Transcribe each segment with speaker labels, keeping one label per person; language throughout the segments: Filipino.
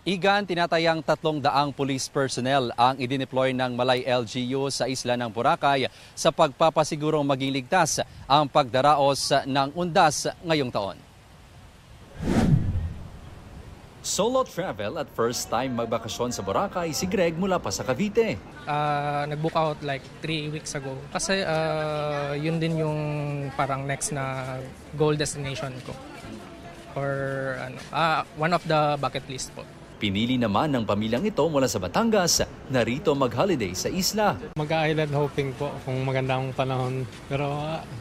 Speaker 1: Igan, tinatayang 300 police personnel ang idineploy ng Malay LGU sa isla ng Boracay sa pagpapasigurong maging ligtas ang pagdaraos ng undas ngayong taon. Solo travel at first time magbakasyon sa Boracay si Greg mula pa sa Cavite.
Speaker 2: Nag-book out like 3 weeks ago kasi yun din yung parang next na goal destination ko. Or one of the bucket list po.
Speaker 1: Pinili naman ng pamilyang ito mula sa Batangas na rito mag-holiday sa isla.
Speaker 3: Mag-island hopping po kung magandang panahon. Pero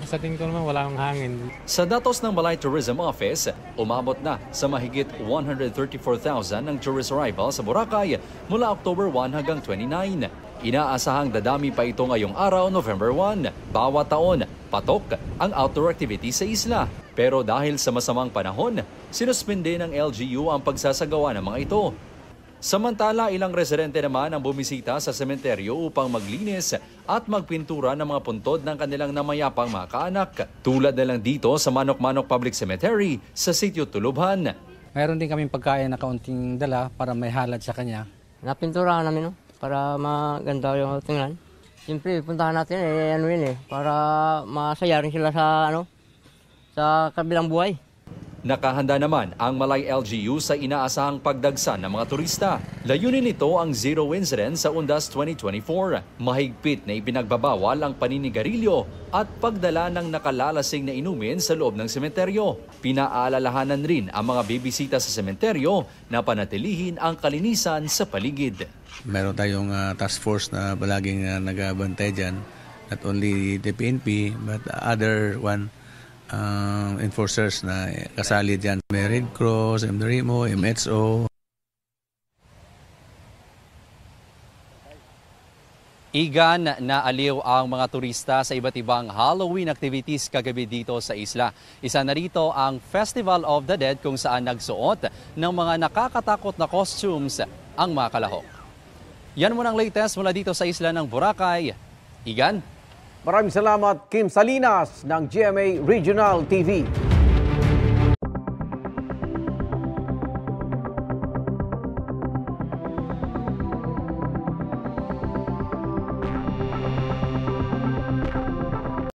Speaker 3: sa tingin ko naman wala akong hangin.
Speaker 1: Sa datos ng Malay Tourism Office, umabot na sa mahigit 134,000 ang tourist arrival sa Boracay mula October 1 hanggang 29. Inaasahang dadami pa ito ngayong araw, November 1. Bawat taon, patok ang outdoor activity sa isla. Pero dahil sa masamang panahon, sinuspende ng LGU ang pagsasagawa ng mga ito. Samantala, ilang residente naman ang bumisita sa sementeryo upang maglinis at magpintura ng mga puntod ng kanilang namayapang mga kaanak. Tulad na lang dito sa Manok-Manok Public Cemetery sa Sitio Tulubhan.
Speaker 4: Mayroon din kaming pagkain na kaunting dala para may halad sa kanya.
Speaker 5: Napinturahan namin para maganda yung tingnan. Siyempre, puntahan natin para masaya rin sila sa kabilang buhay.
Speaker 1: Nakahanda naman ang Malay LGU sa inaasahang pagdagsa ng mga turista. Layunin nito ang zero incident sa Undas 2024. Mahigpit na ipinagbabawal ang paninigarilyo at pagdala ng nakalalasing na inumin sa loob ng sementeryo. Pinaalalahanan rin ang mga bibisita sa sementeryo na panatilihin ang kalinisan sa paligid.
Speaker 6: Meron tayong task force na palaging nag-abantay dyan. Not only the PNP but other enforcers na kasali dyan. May Red Cross, MDRIMO, MHO.
Speaker 1: Igan, naaliw ang mga turista sa iba't ibang Halloween activities kagabi dito sa isla. Isa na rito ang Festival of the Dead kung saan nagsuot ng mga nakakatakot na costumes ang mga kalahok. Yan muna ang latest mula dito sa isla ng Boracay. Igan?
Speaker 7: Maraming salamat, Kim Salinas ng GMA Regional TV.